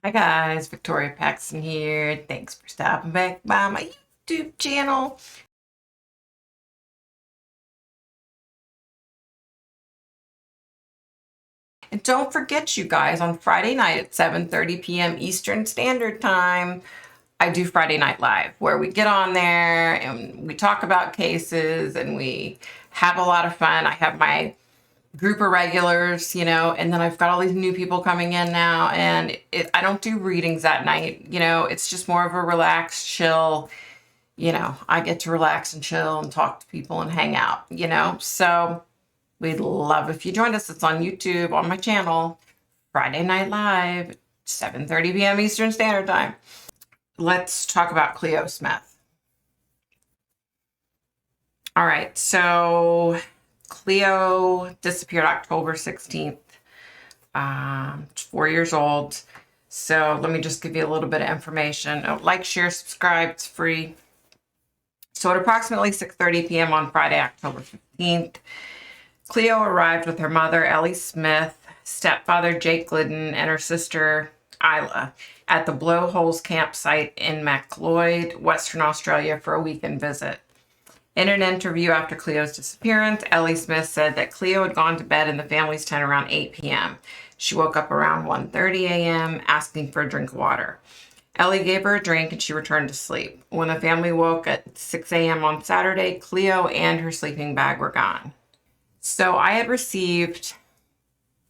Hi guys, Victoria Paxton here. Thanks for stopping back by my YouTube channel. And don't forget, you guys, on Friday night at 7:30 p.m. Eastern Standard Time, I do Friday Night Live, where we get on there and we talk about cases and we have a lot of fun. I have my group of regulars, and then I've got all these new people coming in now, and I don't do readings that night. It's just more of a relaxed, chill, I get to relax and chill and talk to people and hang out, so we'd love if you joined us. It's on YouTube on my channel, Friday Night Live, 7:30 p.m. Eastern Standard Time. Let's talk about Cleo Smith. All right, so Cleo disappeared October 16th, 4 years old. So let me just give you a little bit of information. Like, share, subscribe, it's free. So at approximately 6:30 p.m. on Friday, October 15th, Cleo arrived with her mother, Ellie Smith, stepfather, Jake Glidden, and her sister, Isla, at the Blowholes campsite in Macleod, Western Australia, for a weekend visit. In an interview after Cleo's disappearance, Ellie Smith said that Cleo had gone to bed in the family's tent around 8 p.m. She woke up around 1:30 a.m. asking for a drink of water. Ellie gave her a drink and she returned to sleep. When the family woke at 6 a.m. on Saturday, Cleo and her sleeping bag were gone. So I had received,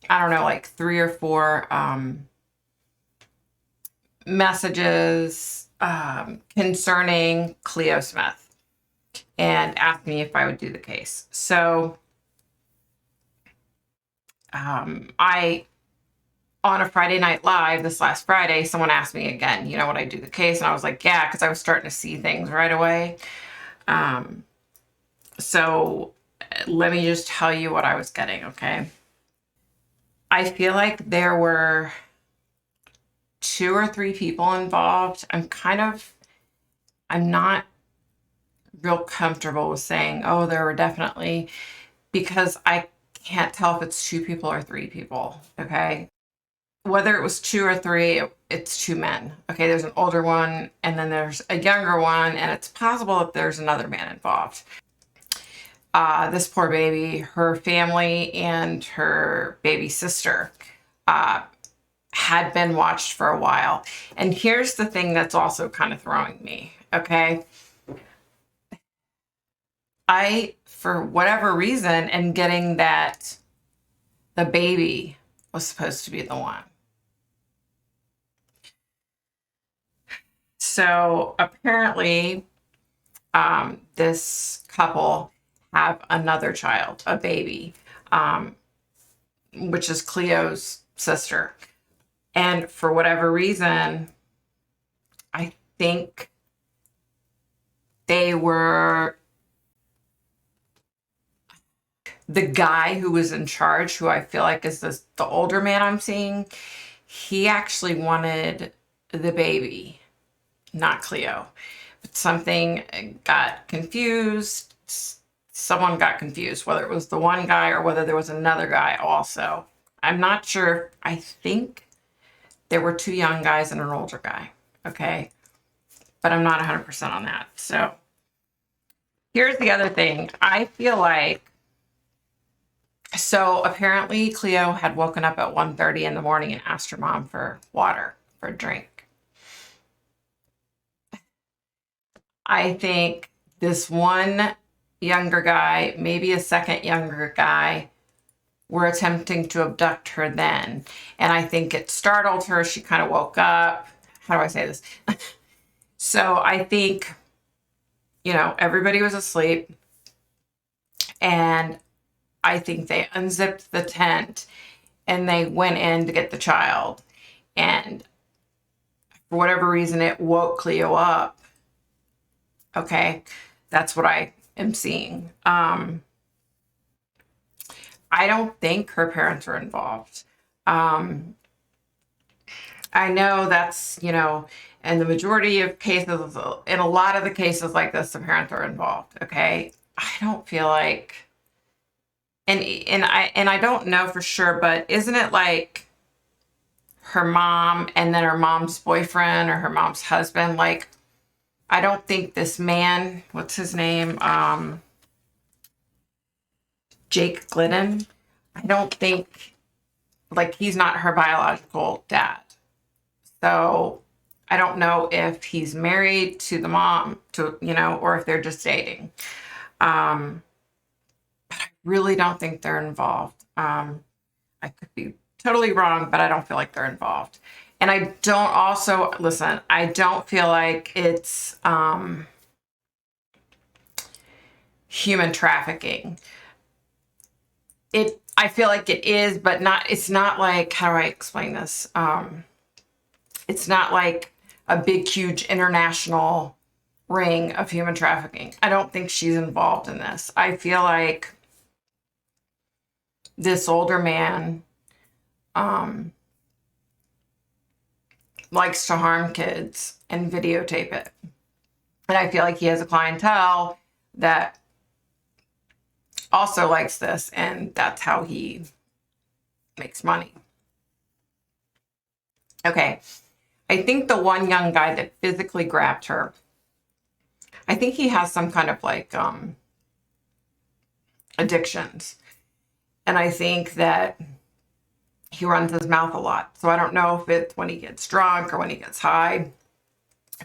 I don't know, like 3 or 4 messages concerning Cleo Smith and asked me if I would do the case. So on a Friday Night Live this last Friday, someone asked me again, would I do the case? And I was like, yeah, because I was starting to see things right away. So let me just tell you what I was getting, okay? I feel like there were 2 or 3 people involved. I'm not real comfortable with saying, oh, there were definitely, because I can't tell if it's 2 people or 3 people, okay? Whether it was 2 or 3, it's 2 men, okay? There's an older one, and then there's a younger one, and it's possible that there's another man involved. This poor baby, her family and her baby sister had been watched for a while. And here's the thing that's also kind of throwing me, okay? I, for whatever reason, am getting that the baby was supposed to be the one. So apparently, this couple have another child, a baby, which is Cleo's sister. And for whatever reason, I think they were the guy who was in charge, who I feel like is the older man I'm seeing. He actually wanted the baby, not Cleo. But something got confused. Someone got confused, whether it was the one guy or whether there was another guy also. I'm not sure. I think there were 2 young guys and an older guy, okay? But I'm not 100% on that. So here's the other thing. I feel like, so apparently Cleo had woken up at 1:30 in the morning and asked her mom for water, for a drink. I think this one younger guy, maybe a second younger guy, were attempting to abduct her then. And I think it startled her. She kind of woke up. How do I say this? So I think, everybody was asleep. And I think they unzipped the tent and they went in to get the child. And for whatever reason, it woke Cleo up. Okay, that's what I am seeing. I don't think her parents were involved. I know that's, in the majority of cases, in a lot of the cases like this, the parents are involved. Okay, I don't feel like, and I don't know for sure, but isn't it like her mom and then her mom's boyfriend or her mom's husband. Like, I don't think this man, what's his name? Jake Glidden. I don't think, like, he's not her biological dad. So I don't know if he's married to the mom, to, or if they're just dating. But I really don't think they're involved. I could be totally wrong, but I don't feel like they're involved. And I don't also, listen, I don't feel like it's human trafficking. I feel like it is, but it's not like, how do I explain this? It's not like a big, huge international ring of human trafficking. I don't think she's involved in this. I feel like this older man likes to harm kids and videotape it. And I feel like he has a clientele that also likes this, and that's how he makes money. Okay. I think the one young guy that physically grabbed her, I think he has some kind of like addictions. And I think that he runs his mouth a lot. So I don't know if it's when he gets drunk or when he gets high,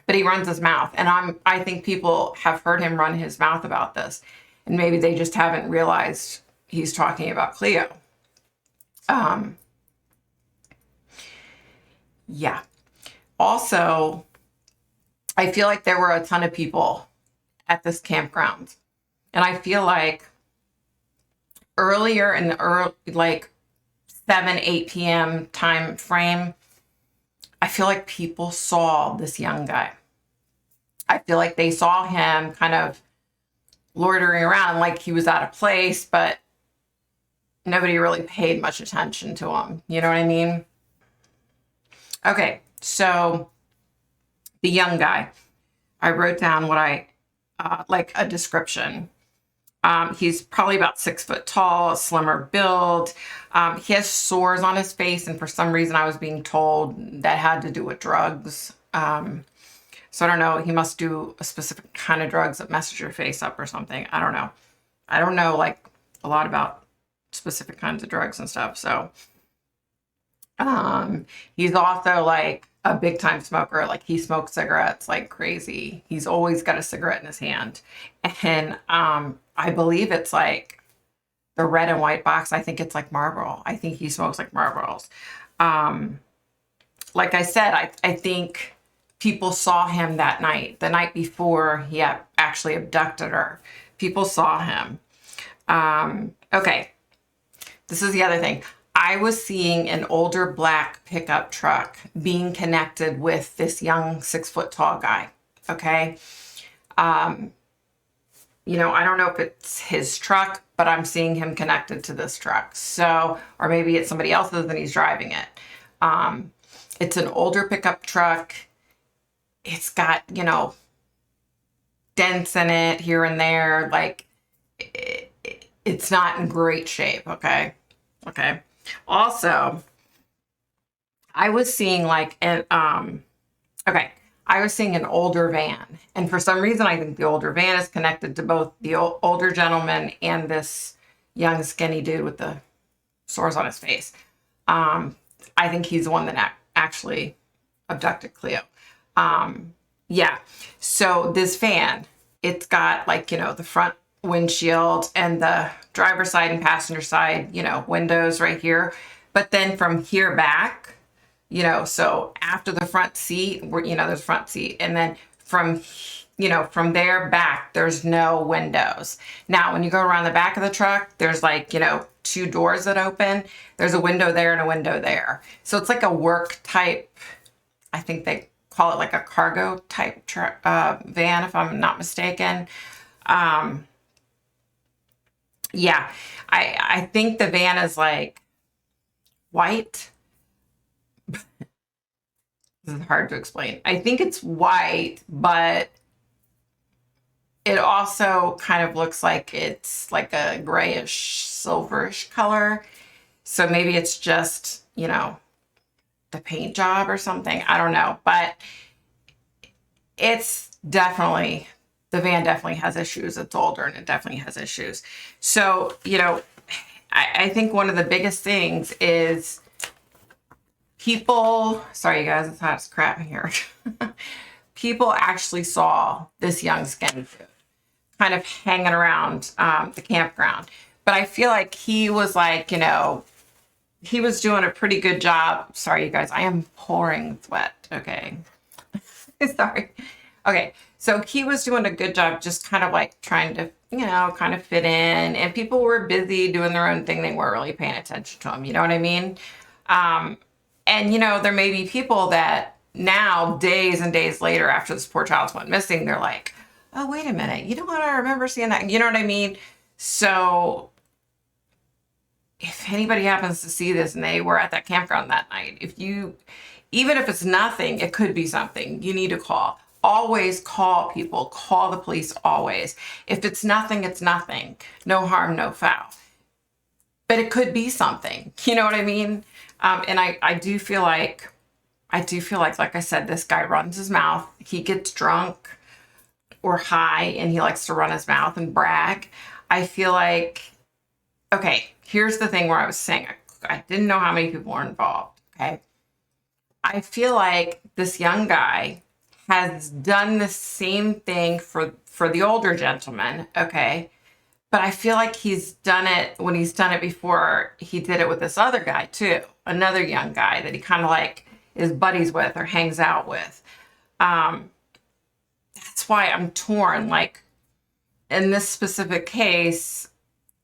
but he runs his mouth. And I think people have heard him run his mouth about this. And maybe they just haven't realized he's talking about Cleo. Yeah. Also, I feel like there were a ton of people at this campground. And I feel like earlier in the early, like 7, 8 p.m. time frame, I feel like people saw this young guy. I feel like they saw him kind of loitering around like he was out of place, but nobody really paid much attention to him. You know what I mean? Okay, so the young guy, I wrote down what like a description. He's probably about 6 foot tall, slimmer build. He has sores on his face, and for some reason I was being told that had to do with drugs. So I don't know. He must do a specific kind of drugs that messes your face up or something. I don't know. I don't know like a lot about specific kinds of drugs and stuff. So he's also like a big time smoker. Like he smokes cigarettes like crazy. He's always got a cigarette in his hand. And I believe it's like the red and white box. I think it's like Marlboro. I think he smokes like Marlboros. Like I said, I think people saw him that night, the night before he actually abducted her. People saw him. Okay. This is the other thing. I was seeing an older black pickup truck being connected with this young 6 foot tall guy. Okay. I don't know if it's his truck, but I'm seeing him connected to this truck. So, or maybe it's somebody else's and he's driving it. It's an older pickup truck. It's got, dents in it here and there. Like it's not in great shape. Okay. Also, I was seeing like I was seeing an older van, and for some reason I think the older van is connected to both the older gentleman and this young skinny dude with the sores on his face. I think he's the one that actually abducted Cleo. Yeah. So this van, it's got like, the front windshield and the driver's side and passenger side, windows right here. But then from here back, so after the front seat, there's a front seat. And then from there back, there's no windows. Now, when you go around the back of the truck, there's like, 2 doors that open. There's a window there and a window there. So it's like a work type, I think they call it like a cargo type van, if I'm not mistaken. Yeah, I think the van is like white. This is hard to explain. I think it's white, but it also kind of looks like it's like a grayish, silverish color. So maybe it's just, the paint job or something. I don't know, but it's definitely, the van definitely has issues. It's older and it definitely has issues. So, you know, I think one of the biggest things is people, sorry you guys, it's hot as crap in here. People actually saw this young skinny dude kind of hanging around the campground. But I feel like he was like, you know, he was doing a pretty good job. Sorry, you guys, I am pouring sweat. Okay. Sorry. Okay. So he was doing a good job just kind of like trying to, you know, kind of fit in. And people were busy doing their own thing. They weren't really paying attention to him. You know what I mean? And, you know, there may be people that now, days and days later, after this poor child's went missing, they're like, oh, wait a minute. You know what? I remember seeing that. You know what I mean? So if anybody happens to see this and they were at that campground that night, even if it's nothing, it could be something. You need to call. Always call people. Call the police always. If it's nothing, it's nothing. No harm, no foul. But it could be something. You know what I mean? And I do feel like, like I said, this guy runs his mouth. He gets drunk or high and he likes to run his mouth and brag. I feel like, okay, here's the thing where I was saying, I didn't know how many people were involved. Okay. I feel like this young guy has done the same thing for the older gentleman. Okay. But I feel like he's done it when he's done it before. He did it with this other guy too. Another young guy that he kind of like is buddies with or hangs out with. That's why I'm torn. Like in this specific case,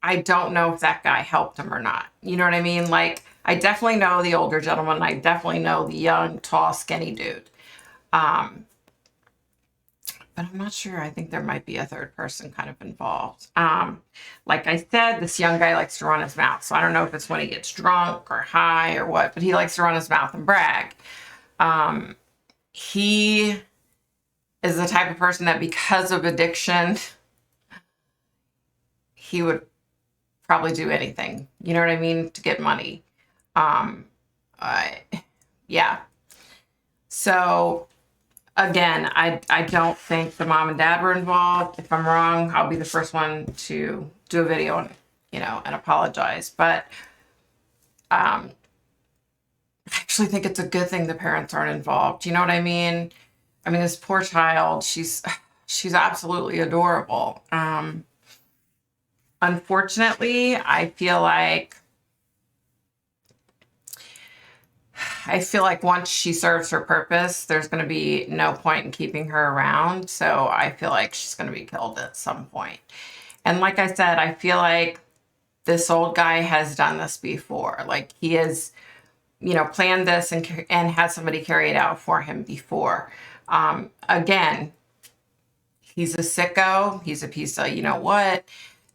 I don't know if that guy helped him or not. You know what I mean? Like I definitely know the older gentleman. I definitely know the young, tall, skinny dude. But I'm not sure. I think there might be a third person kind of involved. Like I said, this young guy likes to run his mouth. So I don't know if it's when he gets drunk or high or what, but he likes to run his mouth and brag. He is the type of person that because of addiction, he would probably do anything. You know what I mean? To get money. Yeah. So again, I don't think the mom and dad were involved. If I'm wrong, I'll be the first one to do a video and, you know, and apologize. But I actually think it's a good thing the parents aren't involved. You know what I mean? I mean, this poor child, she's absolutely adorable. Unfortunately, I feel like once she serves her purpose, there's going to be no point in keeping her around. So I feel like she's going to be killed at some point. And like I said, I feel like this old guy has done this before. Like he has, you know, planned this and had somebody carry it out for him before. Again, he's a sicko. He's a piece of, you know what?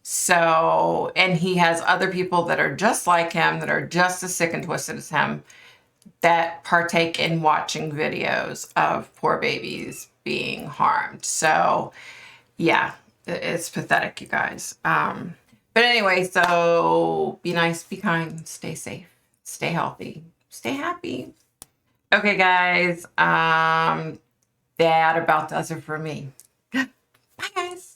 So, and he has other people that are just like him, that are just as sick and twisted as him, that partake in watching videos of poor babies being harmed. So yeah, it's pathetic, you guys. But anyway, so be nice, be kind, stay safe, stay healthy, stay happy. Okay, guys. That about does it for me. Bye, guys.